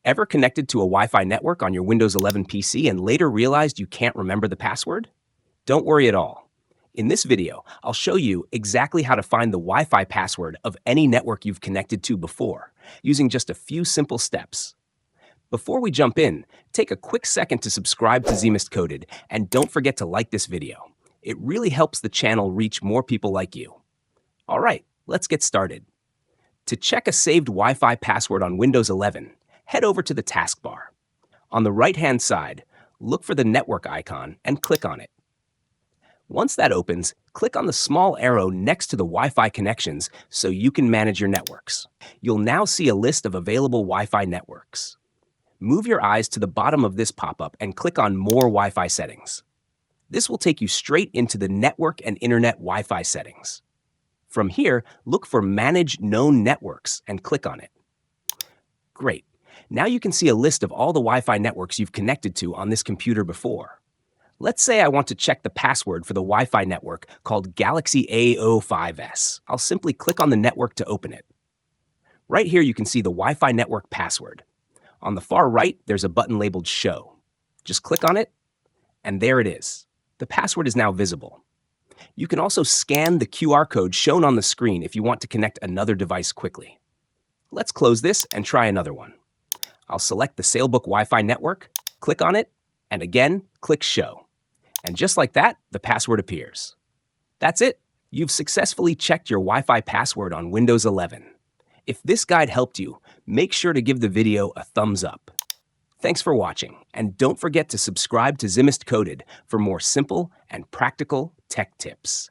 Ever connected to a Wi-Fi network on your Windows 11 PC and later realized you can't remember the password? Don't worry at all. In this video, I'll show you exactly how to find the Wi-Fi password of any network you've connected to before, using just a few simple steps. Before we jump in, take a quick second to subscribe to Zimist Coded, and don't forget to like this video. It really helps the channel reach more people like you. All right, let's get started. To check a saved Wi-Fi password on Windows 11, head over to the taskbar. On the right-hand side, look for the network icon and click on it. Once that opens, click on the small arrow next to the Wi-Fi connections so you can manage your networks. You'll now see a list of available Wi-Fi networks. Move your eyes to the bottom of this pop-up and click on More Wi-Fi Settings. This will take you straight into the Network and Internet Wi-Fi settings. From here, look for Manage Known Networks and click on it. Great. Now you can see a list of all the Wi-Fi networks you've connected to on this computer before. Let's say I want to check the password for the Wi-Fi network called Galaxy A05S. I'll simply click on the network to open it. Right here you can see the Wi-Fi network password. On the far right, there's a button labeled Show. Just click on it, and there it is. The password is now visible. You can also scan the QR code shown on the screen if you want to connect another device quickly. Let's close this and try another one. I'll select the Sailbook Wi-Fi network, click on it, and again, click Show. And just like that, the password appears. That's it. You've successfully checked your Wi-Fi password on Windows 11. If this guide helped you, make sure to give the video a thumbs up. Thanks for watching, and don't forget to subscribe to Zimist Coded for more simple and practical tech tips.